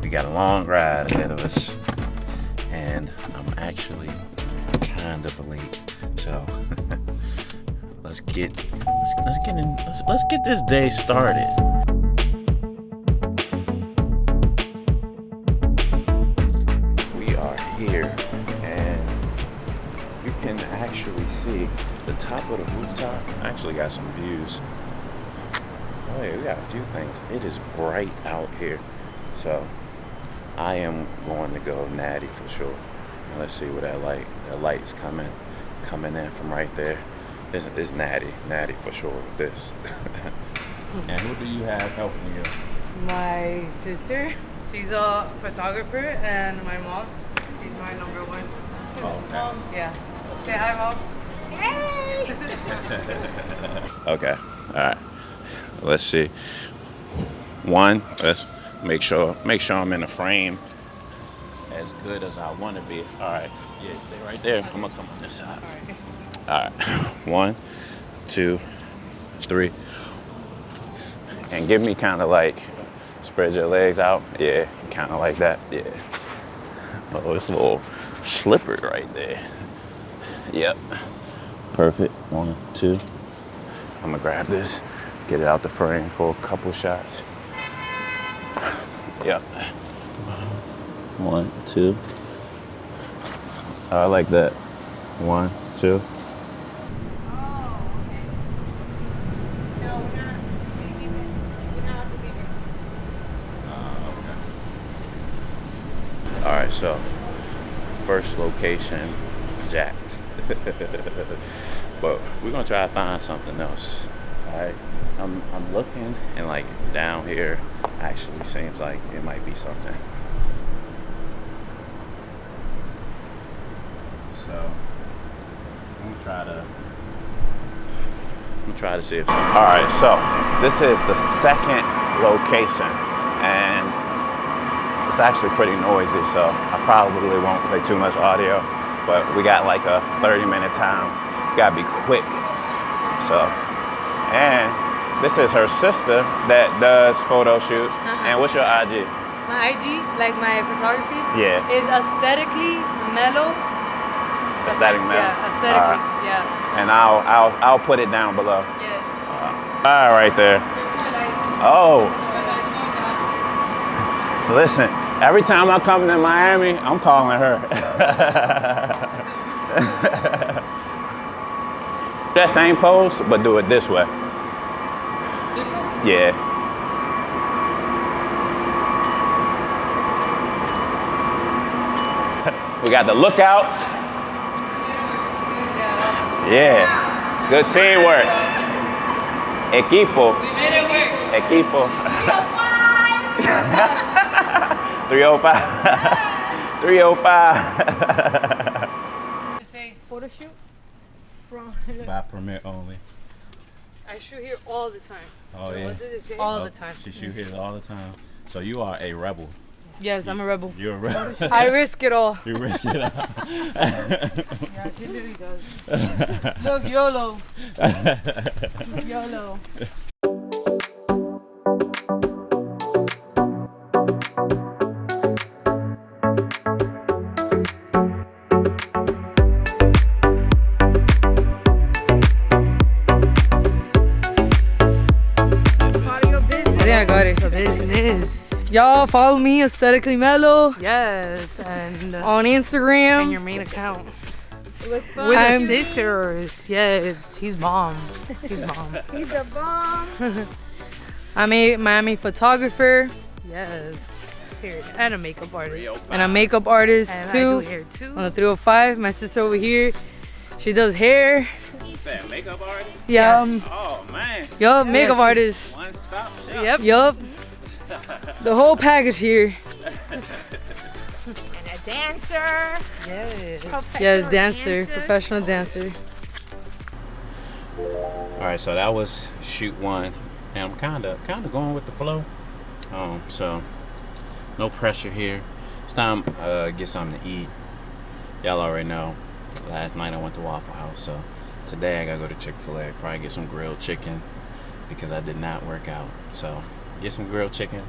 We got a long ride ahead of us, and I'm actually kind of late. So let's get this day started. We are here, and you can actually see the top of the rooftop. I actually got some views. Oh yeah, we got a few things. It is bright out here, so I am going to go natty for sure. And let's see where that light is coming in from right there. It's natty for sure with this. And who do you have helping you? My sister. She's a photographer, and my mom. She's my number one. Oh, okay. Mom, yeah. Say hi, Mom. Hey. Okay. All right. Let's see. One. Let's make sure I'm in the frame as good as I want to be. All right. Yeah, stay right there. I'm gonna come on this side. All right. 1, 2, 3. And give me kind of like spread your legs out. Yeah, kind of like that. Yeah. Oh, it's a little slippery right there. Yep. Perfect. 1, 2. I'm gonna grab this, get it out the frame for a couple shots. Yep. 1, 2. I like that. 1, 2. All right, so first location jacked. But we're gonna try to find something else. All right, I'm looking, and like down here actually seems like it might be something. So I'm gonna try to see if something. All right, so this is the second location, and it's actually pretty noisy, so I probably won't play too much audio, but we got like a 30-minute time. You gotta be quick. So, and this is her sister that does photo shoots. And what's your IG? My IG, like my photography, Yeah. is aesthetically mellow. Aesthetic mellow. Yeah, aesthetically. Yeah. And I'll put it down below. Yes. All right, right there. Oh, listen. Every time I come to Miami, I'm calling her. That same pose, but do it this way. This one? Yeah. We got the lookout. Yeah. Good teamwork. Equipo. We made it work. Equipo. 305. 305. Say photo shoot from. By permit only. I shoot here all the time. Oh yeah. What did it say? All the time. She shoot here all the time. So you are a rebel. Yes, I'm a rebel. You're a rebel. I risk it all. You risk it all. Yeah, she literally does. Look, YOLO. YOLO. I got it. Business. Y'all follow me, Aesthetically Mellow, Yes, and on Instagram. and your main account. With We're the sisters. Yes, he's mom. He's mom. He's a bomb. I'm a Miami photographer Yes. Period. And a makeup artist. and a makeup artist And too. I do hair too. On the 305. My sister over here, she does hair. What's that, makeup artist? Yeah. Oh man. Yup, makeup artist. One stop shop. Yep. Yup. The whole package here. And a dancer. Yes. Yes, dancer, professional dancer. All right, so that was shoot one, and I'm kind of going with the flow. So no pressure here. It's time get something to eat. Y'all already know. Last night I went to Waffle House, so today I gotta go to Chick-fil-A. Probably get some grilled chicken because I did not work out. So get some grilled chicken,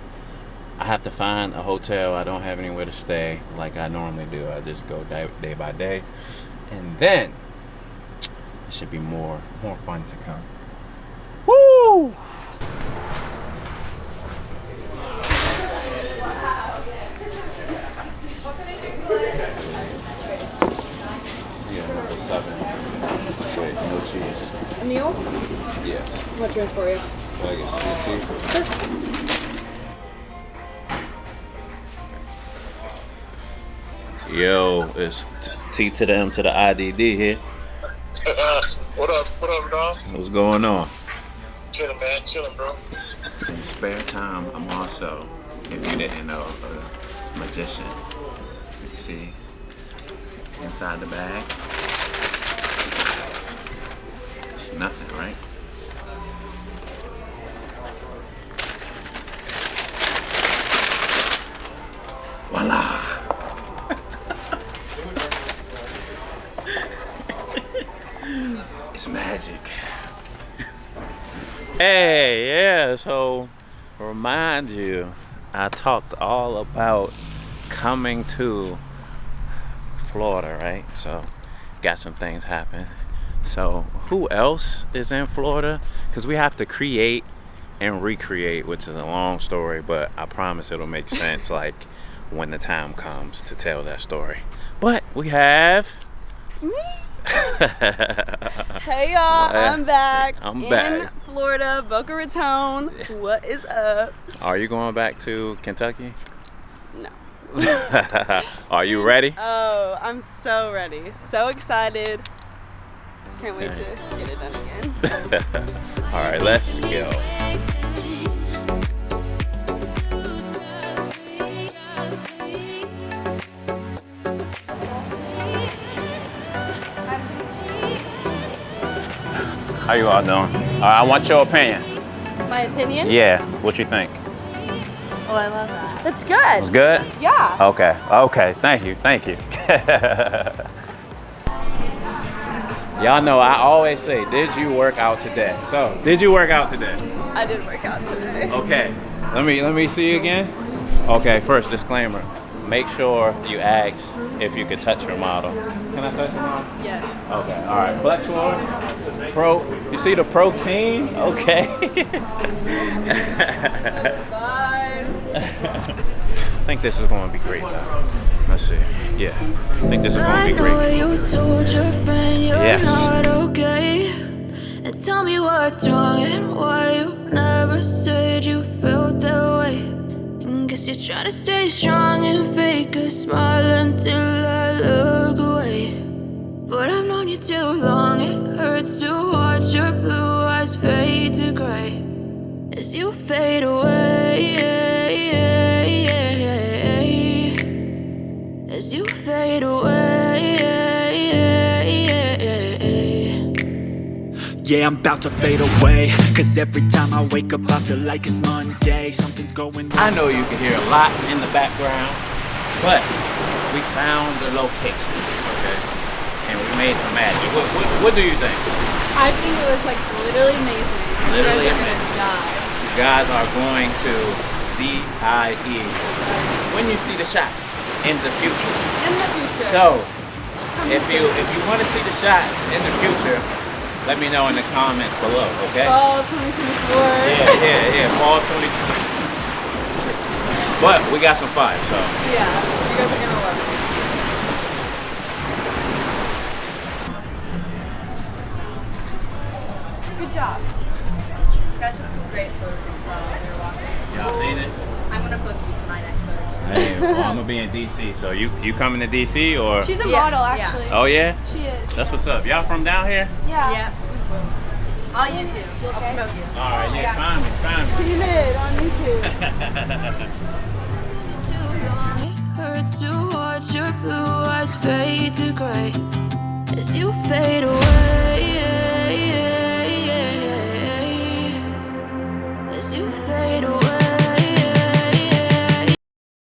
I have to find a hotel. I don't have anywhere to stay like I normally do. I just go day by day. And then it should be more fun to come. Woo! Yeah, number 7. Wait, no cheese. A meal? Yes. What drink for you? Can I get sweet tea? Yo, it's T to the M to the IDD here. What up, dog? What's going on? Chillin', man. Chillin', bro. In spare time, I'm also, if you didn't know, a magician. You can see inside the bag. It's nothing, right? Voila! It's magic. Hey, yeah, so remind you, I talked all about coming to Florida, right? So got some things happen. So who else is in Florida? Because we have to create and recreate, which is a long story, but I promise it'll make sense like when the time comes to tell that story. But we have Hey y'all, I'm back. I'm in back. Florida, Boca Raton. What is up? Are you going back to Kentucky? No. Are you ready? Oh, I'm so ready. So excited. Can't wait to get it done again. All right, let's go. How you all doing? I want your opinion. My opinion? Yeah, what you think? Oh, I love that. That's good. It's good? Yeah. Okay, thank you. Y'all know I always say, did you work out today? So, did you work out today? I did work out today. Okay. Let me see you again. Okay, first disclaimer. Make sure you ask if you could touch your model. Can I touch your model? Yes. Okay, all right. Flex force. Pro. You see the protein? Okay. Vibes. I think this is going to be great, though. Let's see. Yeah. I think this is going to be great. I know you told your friend you're Yes. not okay. And tell me what's wrong and why you never said you felt that way. And guess you're trying to stay strong and fake a smile until I look away. But I've known you too long, it hurts to watch your blue eyes fade to gray as you fade away. As you fade away. Yeah, I'm about to fade away. Cause every time I wake up I feel like it's Monday. Something's going wrong. I know you can hear a lot in the background, but we found the location, okay? And we made some magic. What do you think? I think it was like literally amazing. Literally You guys are amazing. gonna die. You guys are going to DIE when you see the shots in the future. In the future. So, if you want to see the shots in the future, let me know in the comments below, okay? Fall 2024. Yeah, fall 2020. But we got some fire, so. Yeah, you guys are gonna love it. Good job. That's some great photos while you're walking. Y'all seen it? I'm gonna book you for my next photo. Hey, well, I'm gonna be in DC, so you coming to DC or? She's a Yeah, model, yeah. actually. Oh yeah? She is. That's what's up. Y'all from down here? Yeah. Yeah. I'll use you. I'll promote you. All right, yeah, find me. P-Mid on YouTube. Too long, it hurts to watch your blue eyes fade to gray as you fade away.